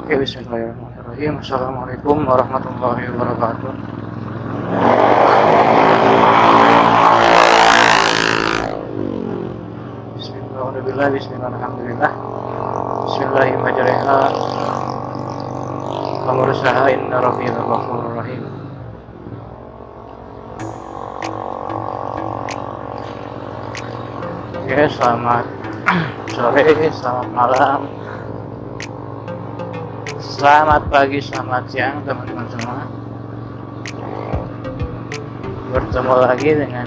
Oke, bismillahirrahmanirrahim. Assalamualaikum warahmatullahi wabarakatuh. Bismillahirrahmanirrahim. Bismillahirrahmanirrahim. Bismillahirrahmanirrahim. Pemursaha inna rabbil ghafurur rahim. Oke, selamat sore, selamat malam, selamat pagi, selamat siang teman-teman semua. Bertemu lagi dengan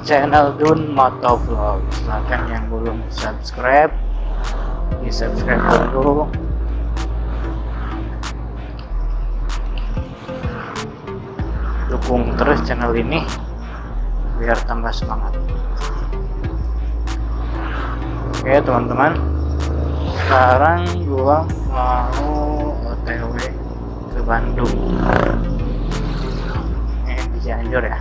channel Dun Motovlog. Silahkan yang belum subscribe, di subscribe dulu. Dukung terus channel ini biar tambah semangat. Oke teman-teman, sekarang gua mau OTW ke Bandung. Di Cianjur ya,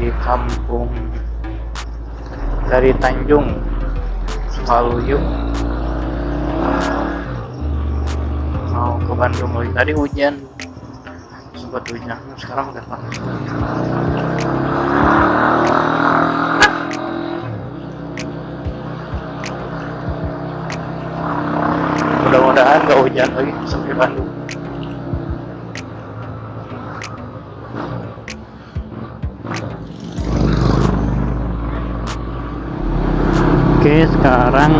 di kampung dari Tanjung Sukaluyuk mau ke Bandung lagi. Tadi hujan, sempat hujan, sekarang udah panas. Mudah-mudahan gak hujan lagi sampai Bandung. Oke, sekarang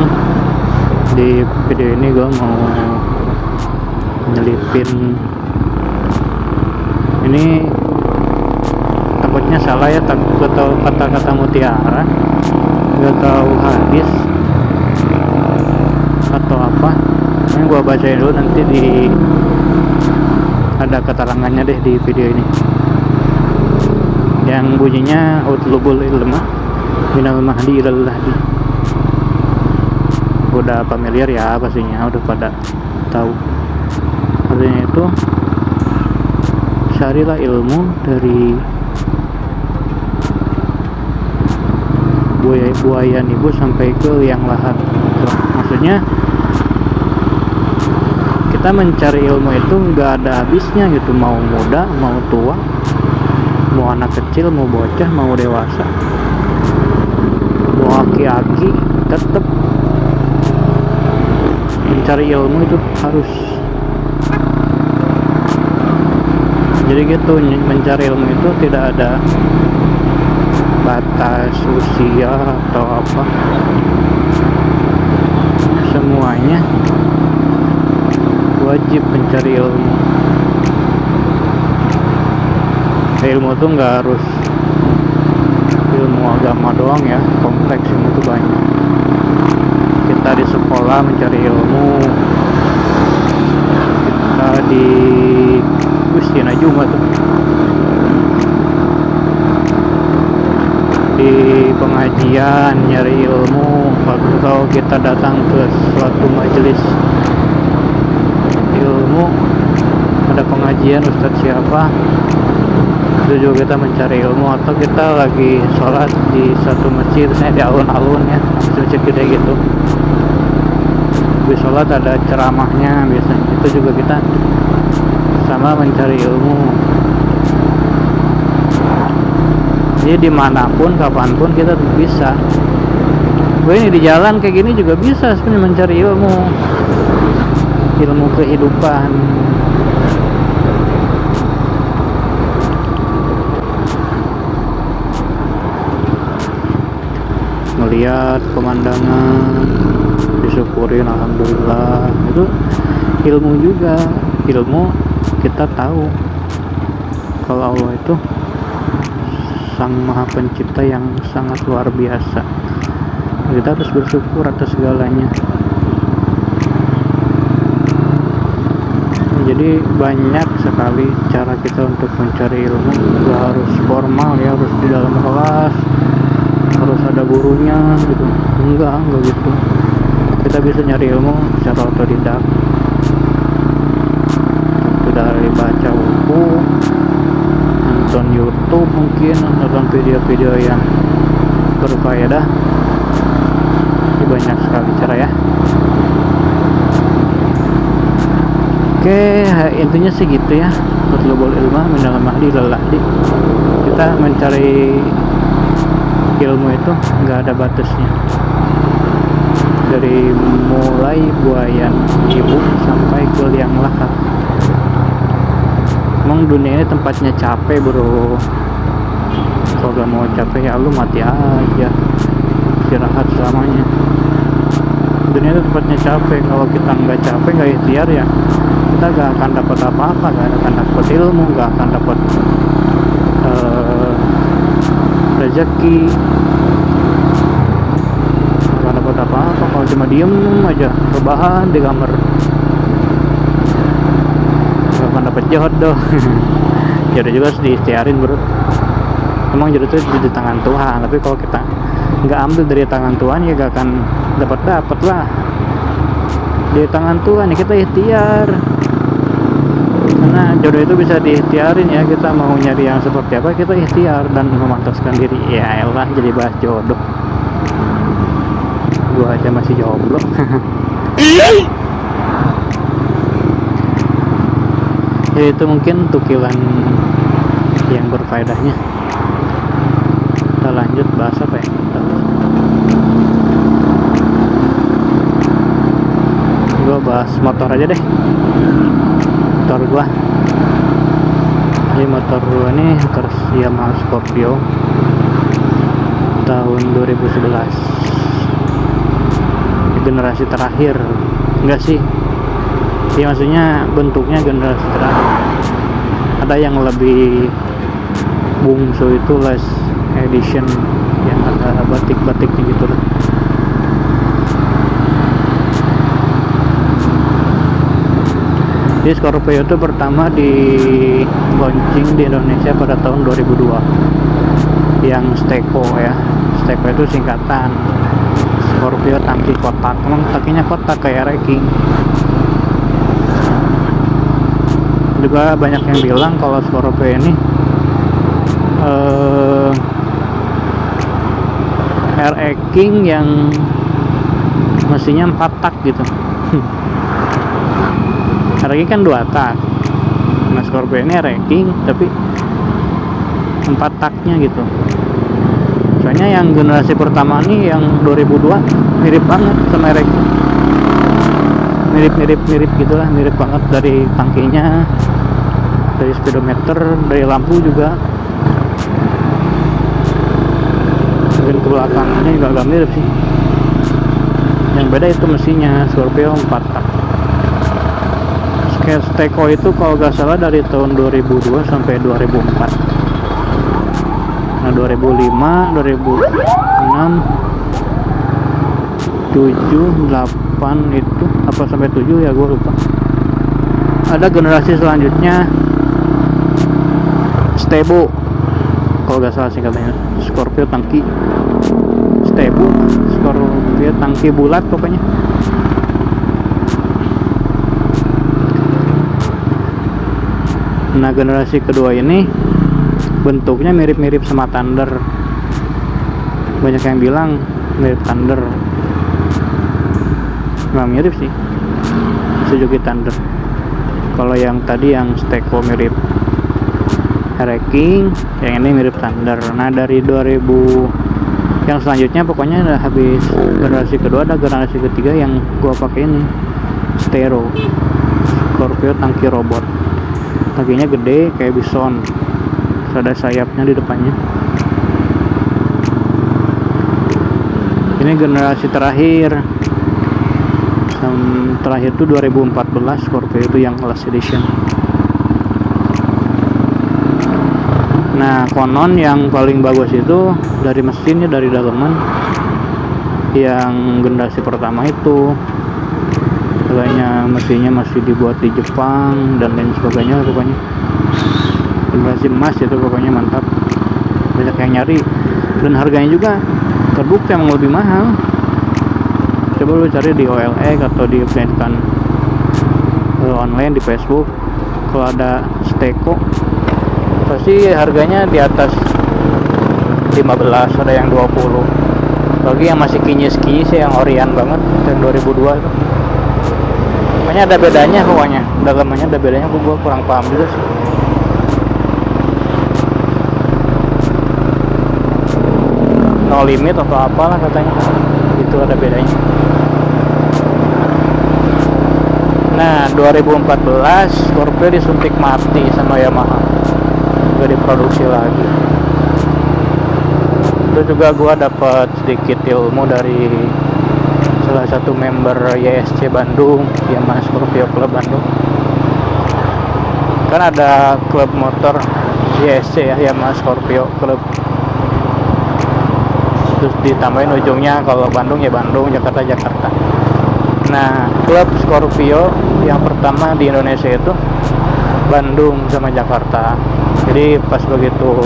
di video ini gue mau nyelipin ini, takutnya salah ya, takut tahu kata-kata mutiara, gak tahu hadis atau apa. Ini gua bacain dulu, nanti ada keterangannya deh di video ini, yang bunyinya utlubul ilma minal mahdi ilal lahdi. Udah familiar ya pastinya, udah pada tahu. Artinya itu, carilah ilmu dari buaya ibu sampai ke liang lahat. Maksudnya kita mencari ilmu itu nggak ada habisnya gitu, mau muda mau tua, mau anak kecil mau bocah mau dewasa mau aki-aki, tetap mencari ilmu itu harus. Jadi gitu, mencari ilmu itu tidak ada batas usia atau apa, semuanya wajib mencari ilmu. Ilmu tuh nggak harus ilmu agama doang ya, kompleks, ilmu tuh banyak. Kita di sekolah mencari ilmu, kita di Gustina juga tuh, di pengajian nyari ilmu. Kalau kita datang ke suatu majelis ilmu, ada pengajian ustadz siapa, itu juga kita mencari ilmu. Atau kita lagi sholat di satu masjid, misalnya di alun-alun ya, masjid gede gitu, di sholat ada ceramahnya biasanya, itu juga kita sama mencari ilmu. Jadi dimanapun kapanpun kita bisa. Gue ini di jalan kayak gini juga bisa sebenarnya mencari ilmu kehidupan. Melihat pemandangan, disyukurin, alhamdulillah, itu ilmu juga. Ilmu kita tahu kalau Allah itu Sang Maha Pencipta yang sangat luar biasa. Kita harus bersyukur atas segalanya. Jadi banyak sekali cara kita untuk mencari ilmu. Gak harus formal ya, harus di dalam kelas, harus ada gurunya gitu. Enggak gitu. Kita bisa nyari ilmu secara otodidak, dari baca buku, nonton YouTube, mungkin nonton video-video yang berfaedah. banyak sekali cara ya. Oke, intinya sih gitu ya. Utlubul ilma minal mahdi ilal lahdi. Kita mencari ilmu itu nggak ada batasnya, dari mulai buayan ibu sampai ke liang lahat. Emang dunia ini tempatnya capek bro. Kalau gak mau capek ya lu mati aja, istirahat selamanya. Dunia itu tempatnya capek. Kalau kita nggak capek, nggak ikhtiar ya kita gak akan dapat apa-apa, gak akan dapat ilmu, gak akan dapat rezeki, gak akan dapat apa-apa. Kalau cuma diem aja rebahan di kamar, gak akan dapat jodoh. Jodoh juga harus diikhtiarin bro. Emang jodoh itu di tangan Tuhan, tapi kalau kita nggak ambil dari tangan Tuhan ya gak akan dapat lah. Di tangan Tuhan ya kita ikhtiar, karena jodoh itu bisa diikhtiarin ya. Kita mau nyari yang seperti apa, kita ikhtiar dan memantaskan diri. Ya elah, jadi bahas jodoh, gua aja masih jomblo. Ya itu mungkin tukilan yang berfaedahnya. Kita lanjut bahas apa ya? Gue bahas motor aja deh. Motor gua ini, motor gua nih Yamaha Scorpio tahun 2011, generasi terakhir. Enggak sih ya, maksudnya bentuknya generasi terakhir. Ada yang lebih bungsu itu last edition yang ada batik-batiknya gitu lah. Jadi Scorpio itu pertama di launching di Indonesia pada tahun 2002 yang Steko ya. Steko itu singkatan Scorpio tangki kotak. Emang tangkinya kotak kayak Wrecking. Juga banyak yang bilang kalau Scorpio ini Wrecking yang mesinnya 4 tak gitu. Wrecking kan 2 tak. Nah Scorpio ini Wrecking tapi 4 taknya gitu. Soalnya yang generasi pertama nih yang 2002 mirip banget sama Wrecking. Mirip gitulah, mirip banget dari tangkinya, dari speedometer, dari lampu juga. Mungkin ke belakangnya juga agak mirip sih. Yang beda itu mesinnya, Scorpio 4 tak. Steko itu kalau gak salah dari tahun 2002 sampai 2004. Nah 2005, 2006, 7, 8 itu apa sampai 7 ya gue lupa. Ada generasi selanjutnya Stebo kalau gak salah singkatannya, Scorpio tangki Stebo, Scorpio tangki bulat pokoknya. Nah generasi kedua ini bentuknya mirip-mirip sama Thunder. Banyak yang bilang mirip Thunder. Nah mirip sih, Suzuki Thunder. Kalau yang tadi yang Steko mirip Wrecking, yang ini mirip Thunder. Nah dari 2000 yang selanjutnya pokoknya udah habis generasi kedua, ada generasi ketiga yang gua pakai ini Stero, Scorpio tangki robot. Tangkinya gede kayak Bison, ada sayapnya di depannya. Ini generasi terakhir. Terakhir itu 2014 Scorpio itu yang last edition. Nah konon yang paling bagus itu dari mesinnya, dari daleman, yang generasi pertama itu katanya mesinnya masih dibuat di Jepang dan lain sebagainya. Pokoknya generasi emas itu pokoknya mantap, banyak yang nyari dan harganya juga terbukti emang lebih mahal. Coba lu cari di OLX atau di pendidikan online di Facebook, kalau ada Steko pasti harganya di atas 15, ada yang 20. bagi yang masih kinyis-kinyis ya, yang orian banget yang 2002 itu. Pokoknya ada bedanya, pokoknya dalamannya ada bedanya, gua kurang paham juga sih. No limit atau apalah katanya, itu ada bedanya. Nah 2014 Scorpio disuntik mati sama Yamaha, gak diproduksi lagi. Terus juga gua dapat sedikit ilmu dari salah satu member YSC Bandung, Yamaha Scorpio Club Bandung. Kan ada klub motor YSC ya, Yamaha Scorpio Club. Terus ditambahin ujungnya kalau Bandung ya Bandung, Jakarta Jakarta. Nah, klub Scorpio yang pertama di Indonesia itu Bandung sama Jakarta. Jadi pas begitu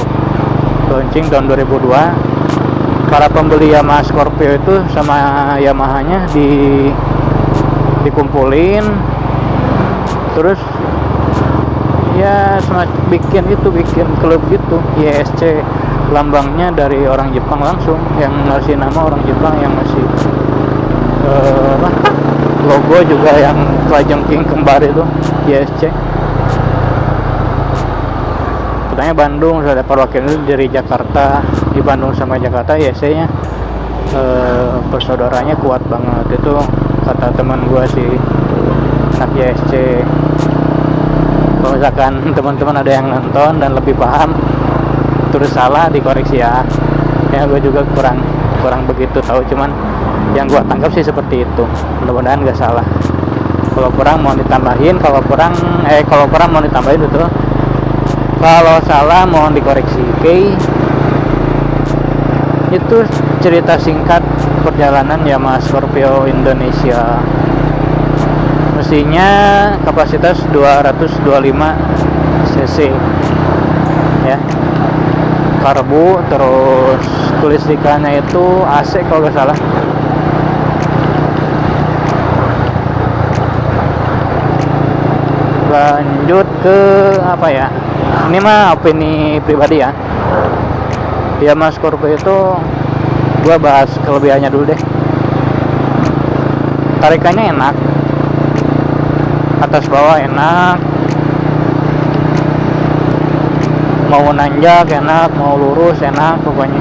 launching tahun 2002, para pembeli Yamaha Scorpio itu sama Yamahanya dikumpulin, terus ya bikin klub gitu, YSC, lambangnya dari orang Jepang langsung, yang ngasih nama orang Jepang, yang ngasih logo juga yang kelajengking kembar itu, YSC. Katanya Bandung sudah ada perwakilan dari Jakarta, di Bandung sama Jakarta YSC nya persaudaranya kuat banget, itu kata teman gua sih, anak YSC. Kalau misalkan teman-teman ada yang nonton dan lebih paham terus salah, dikoreksi ya. Ya gue juga kurang begitu tahu, cuman yang gue tangkap sih seperti itu. Mudah-mudahan gak salah. Kalau kurang mau ditambahin, kalau kurang mau ditambahin betul. Kalau salah mohon dikoreksi. Oke. Itu cerita singkat perjalanan Yamaha Scorpio Indonesia. Mesinnya kapasitas 225 cc ya, karbu, terus kelistrikannya itu AC kalau nggak salah. Lanjut ke apa ya, ini mah opini pribadi ya. Yamaha Scorpio itu gua bahas kelebihannya dulu deh. Tarikannya enak, atas bawah enak, mau nanjak enak, mau lurus enak, pokoknya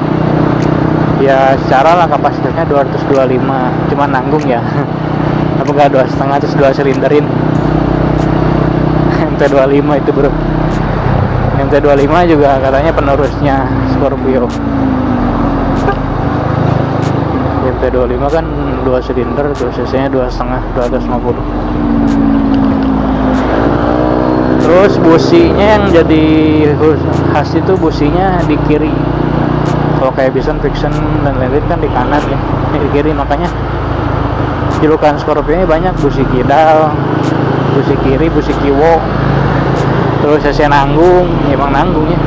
ya secara lah kapasitasnya 225, cuma nanggung ya. Apa enggak 2,5 terus 2 silinderin. MT25 itu bro, MT25 juga katanya penerusnya Scorpio. MT25 kan 2 silinder, terus cc nya 2,5, 250. Terus businya yang jadi khas itu businya di kiri. Kalau kayak Bison, Vixen dan lain-lain kan di kanan ya, ini di kiri. Makanya julukan Scorpio ini banyak, busi kidal, busi kiri, busi kiwo. Terus cc nanggung, emang nanggung ya.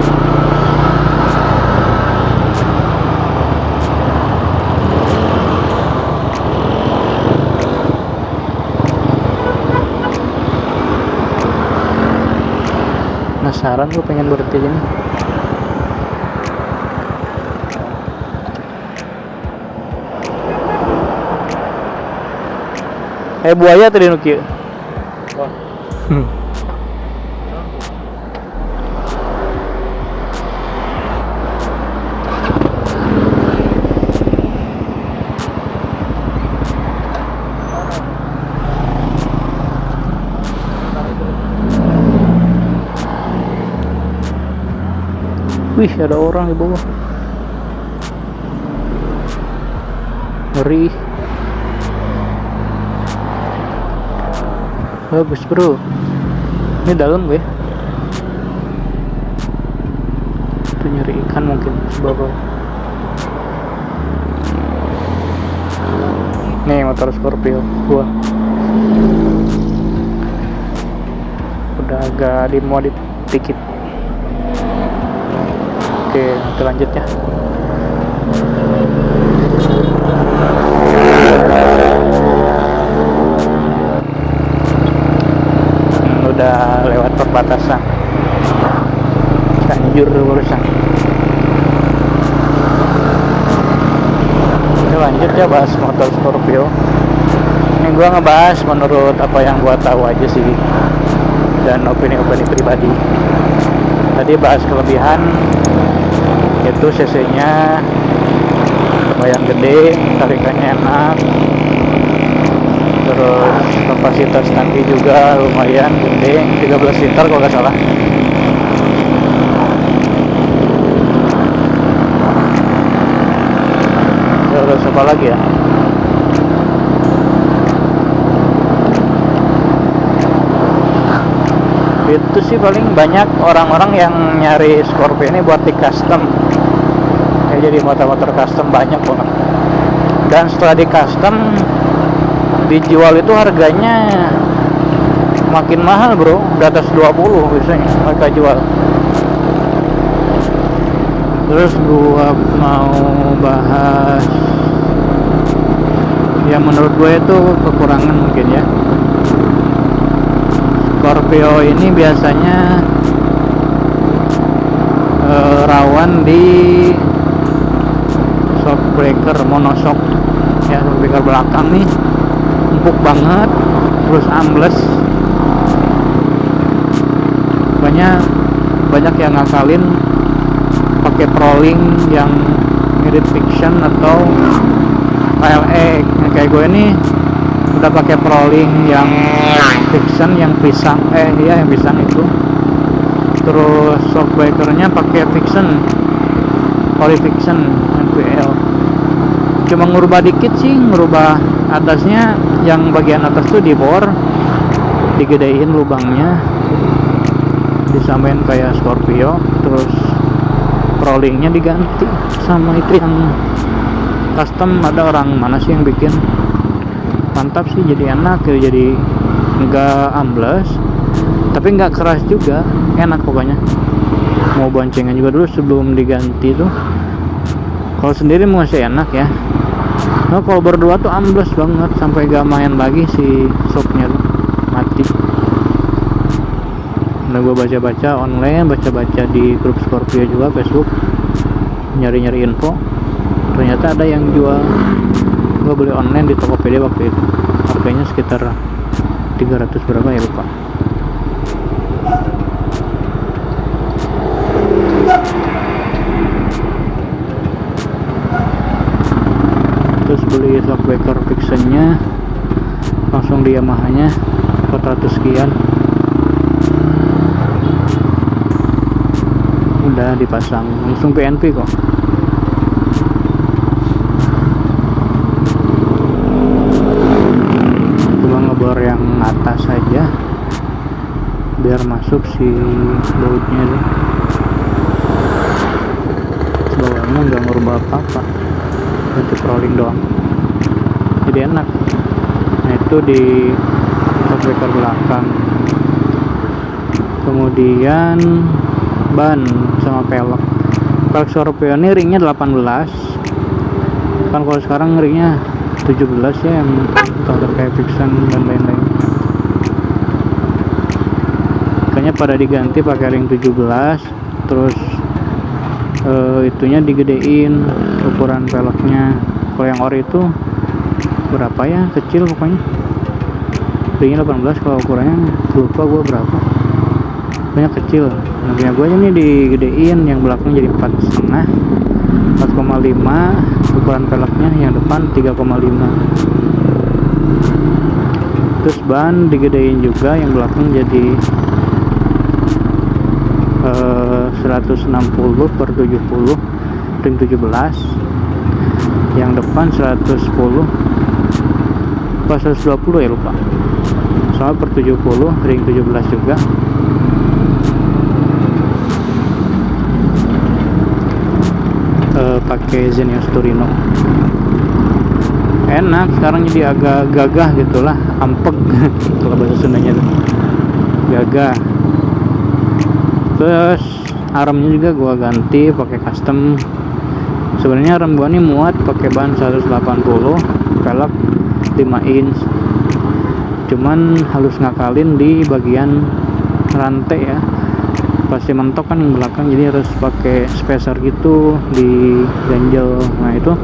Penasaran gue pengen berhenti ini. Buaya tadi nuki. Wih, ada orang di bawah. Ngeri. Bagus bro. Ini dalam gue. Itu nyari ikan mungkin sebab. Nih motor Scorpio gua. Udah agak dimodif dikit. Oke, kita lanjut ya. Udah lewat perbatasan Cianjur barusan. Ya lanjut ya bahas motor Scorpio. Ini gua ngebahas menurut apa yang gua tahu aja sih, dan opini-opini pribadi. Tadi bahas kelebihan, itu cc nya lumayan gede, tarikannya enak, terus kapasitas tangki juga lumayan gede, 13 liter kalau nggak salah. Terus apa lagi ya, itu sih paling banyak orang-orang yang nyari Scorpio ini buat di custom ya, jadi motor-motor custom banyak banget. Dan setelah di custom dijual itu harganya makin mahal bro, di atas 20 biasanya mereka jual. Terus gua mau bahas yang menurut gue itu kekurangan mungkin ya. Scorpio ini biasanya rawan di shock breaker, monoshock ya, shock breaker belakang nih empuk banget, terus ambles. Banyak yang ngakalin pakai Proling yang mirip Fiction atau KLX. Nah, kayak gue ini udah pakai Proling yang Fiction, yang pisang yang pisang itu. Terus shockbreakernya pakai Fiction, Ori Fiction NPL. Cuma ngubah dikit sih, ngubah atasnya, yang bagian atas tuh dibor, digedein lubangnya, disamain kayak Scorpio. Terus Prolingnya diganti sama itu yang custom. Ada orang mana sih yang bikin, mantap sih, jadi enak ya, jadi nggak ambles tapi nggak keras juga, enak pokoknya. Mau boncengan juga dulu sebelum diganti tuh, kalau sendiri masih enak ya. Nah kalau berdua tuh ambles banget sampai gak main lagi si shocknya tuh, mati. Nah gue baca-baca online, baca-baca di grup Scorpio juga Facebook, nyari-nyari info, ternyata ada yang jual. Gue beli online di Tokopedia waktu itu, harganya sekitar 300 berapa ya, lupa. Terus beli shockbreaker Fiction-nya langsung di Yamaha-nya 400 sekian, udah dipasang langsung PNP kok. Cuma ngebor yang atas saja biar masuk si bautnya tuh, bawahnya nggak ngerubah apa-apa, ganti Proling doang, jadi enak. Nah itu di shockbreaker belakang. Kemudian ban sama pelek. Pelek Scorpio ini ringnya 18 kan, kalau sekarang ringnya 17 ya, yang kayak Fiction dan lain-lain. Kayaknya pada diganti pakai ring 17. Terus itunya digedein ukuran peleknya. Kalau yang ori itu berapa ya, kecil pokoknya, ringnya 18, kalau ukurannya lupa gue berapa, pokoknya kecil. Nah punya gue aja nih digedein, yang belakang jadi 4,5, 4,5 ukuran peleknya, yang depan 3,5. Terus ban digedein juga, yang belakang jadi 160 per 70 ring 17, yang depan 110 pas 120 ya, lupa, soal per 70 ring 17 juga. Pakai Xenios Turino, enak. Sekarang jadi agak gagah gitulah, ampek kalau bahasa Sundanya tuh, gagah. Terus armnya juga gua ganti pakai custom. Sebenarnya arm gua nih muat pakai ban 180, pelek 5 inch, cuman halus ngakalin di bagian rantai ya, pasti mentok kan yang belakang, jadi harus pakai spacer gitu di ganjel. Nah itu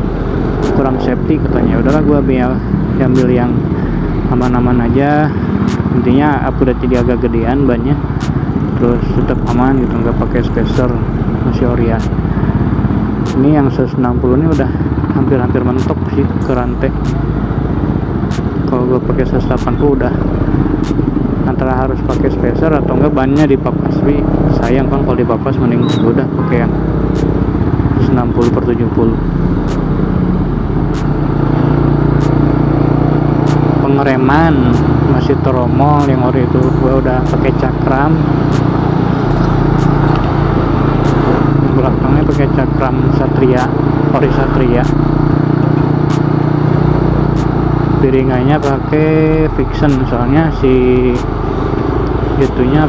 kurang safety katanya. Udahlah gua ambil yang aman-aman aja, intinya upgrade jadi agak gedean bannya, terus tetap aman gitu, nggak pakai spacer, masih Orion. Ini yang 160 ini udah hampir mentok sih ke rantai. Kalau gue pakai 180 udah antara harus pakai spacer atau enggak bannya dipapas. Tapi sayang kan kalau dipapas, mending udah pakai yang 60/70. Pengereman masih tromol yang ori itu, gue udah pakai cakram. Belakangnya pakai cakram Satria, ori Satria. Piringannya pakai Vixen, soalnya si itunya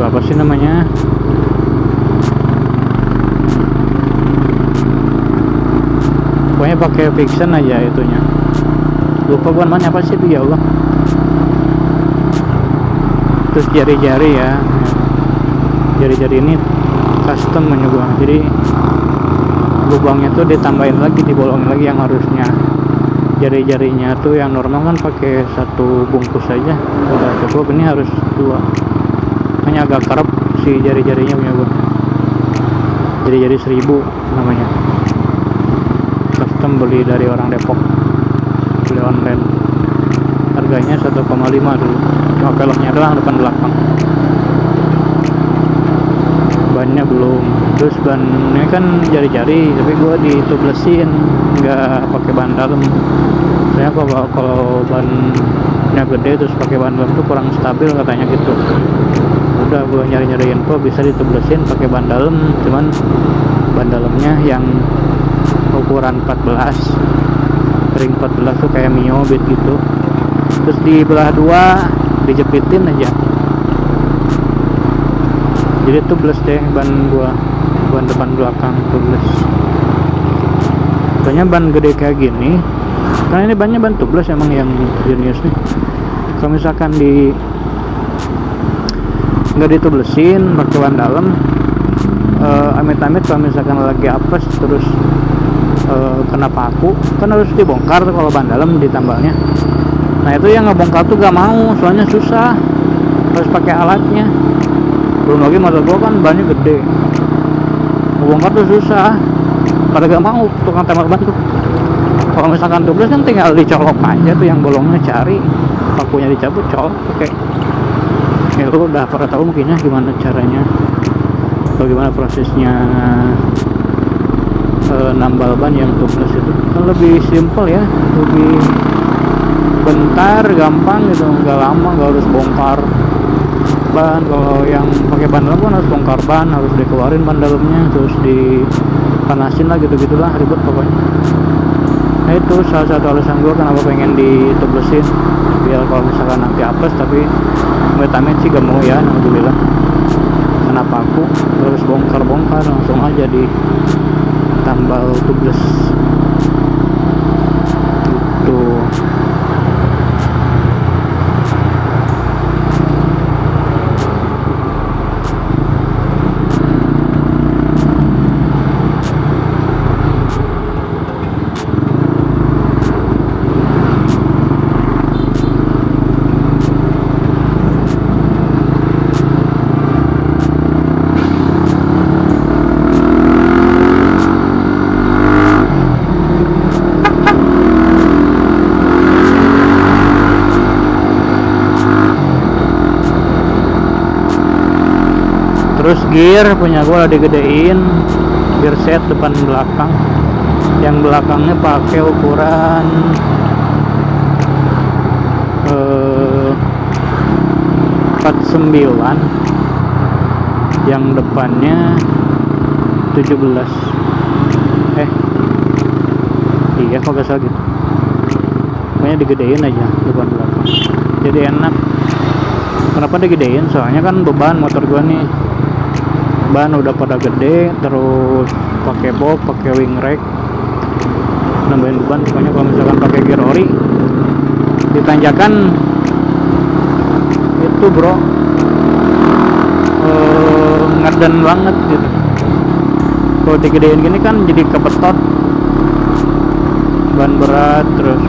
apa sih namanya, pokoknya pakai Vixen aja itunya, lupa gua namanya apa sih itu, ya Allah. Terus jari-jari ya, jari-jari ini custom punya gua, jadi lubangnya tuh ditambahin lagi, dibolongin lagi. Yang harusnya jari-jarinya tuh yang normal kan pakai satu bungkus aja udah cukup, ini harus dua, hanya agak kerap si jari-jarinya punya gua. Jari-jari 1000 namanya, custom, beli dari orang Depok, beli online, harganya 1,5 dulu. Cuma peleknya doang depan belakang, bannya belum. Terus bannya kan jari-jari, tapi gua ditublesin, nggak pakai ban dalam. Soalnya kalau bannya gede terus pakai ban dalam tuh kurang stabil katanya gitu. Udah gua nyari-nyari info, bisa ditublesin pakai ban dalam, cuman ban dalamnya yang ukuran 14, ring 14 tuh kayak Mio Beat gitu. Terus di belah dua dijepitin aja, jadi tubles deh ban gua, ban depan belakang tubles. Soalnya ban gede kayak gini, karena ini bannya ban tubles emang yang jenis nih. Kalau misalkan nggak ditublesin pakai ban dalam, amit-amit kalau misalkan lagi apes terus kena paku, kan harus dibongkar tuh kalau ban dalam ditambalnya. Nah itu yang ngebongkar tuh gak mau, soalnya susah, harus pakai alatnya. Belum lagi motor gua kan bannya gede, ngebongkar tuh susah, pada gak mau tukang tambal ban tuh. Kalau misalkan tubles kan tinggal dicolok aja tuh yang bolongnya, cari pakunya dicabut, colok pakai. Ya lu udah pada tahu mungkinnya gimana caranya, atau gimana prosesnya nambal ban yang tubles itu. Kan lebih simple ya, lebih bentar, gampang gitu, nggak lama, nggak harus bongkar ban. Kalau yang pakai ban dalam kan harus bongkar ban, harus dikeluarin ban dalamnya, terus dipanasin lah, gitu-gitulah, ribet pokoknya. Nah itu salah satu alasan gue kenapa pengen ditublesin, biar kalau misalkan nanti apes, tapi amit-amit sih gak mau ya, alhamdulillah. Kenapa aku terus bongkar-bongkar, langsung aja di tambal tubles gitu. Terus gear punya gue digedein, gear set depan belakang. Yang belakangnya pakai ukuran 49, yang depannya 17. Iya kok gak salah gitu, pokoknya digedein aja depan belakang, jadi enak. Kenapa digedein? Soalnya kan beban motor gua nih, ban udah pada gede, terus pakai box, pakai wing rack, nambahin beban. Pokoknya kalau misalkan pakai gear ori ditanjakan itu bro, ngeden banget gitu. Kalau digedein gini kan jadi kebetot, ban berat, terus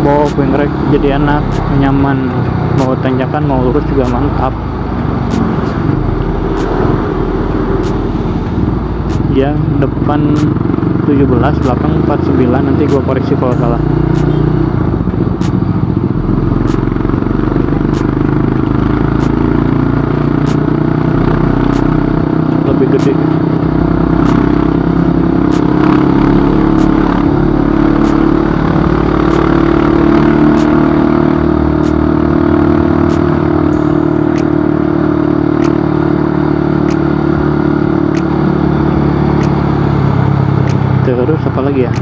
bawa pengrek jadi enak, nyaman, mau tanjakan mau lurus juga mantap. Ya depan 17, belakang 49, nanti gua koreksi kalau salah. Lebih gede. Terus apa lagi ya?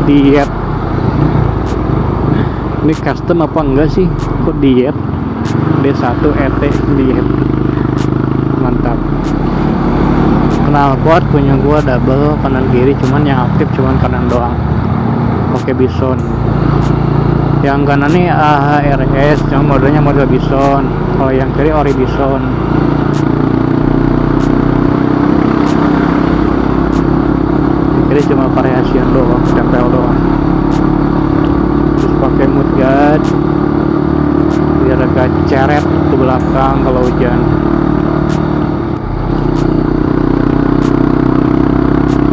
Diet. Ini custom apa enggak sih? Kok diet? D1 ET diet. Mantap. Knalpot punya gua double kanan kiri, cuman yang aktif cuman kanan doang. Pakai Bison. Yang kanan nih AHRS, cuma modenya model Bison. Kalau yang kiri ori Bison. Kiri cuma variasian doang, tempel doang. Terus pakai mudguard biar agak ceret ke belakang kalau hujan.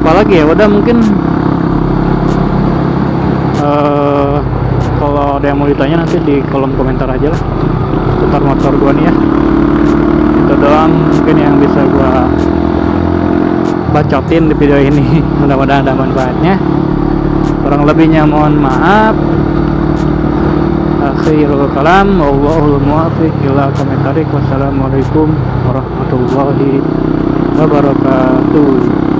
Apalagi ya, udah mungkin kalau ada yang mau ditanya nanti di kolom komentar aja lah seputar motor gua nih ya. Itu doang mungkin yang bisa gua bacotin di video ini. Mudah-mudahan ada manfaatnya. Kurang lebihnya mohon maaf. Akhirul kalam, wallahul muwaffiq ila aqwamit thoriq. Wassalamualaikum warahmatullahi wabarakatuh.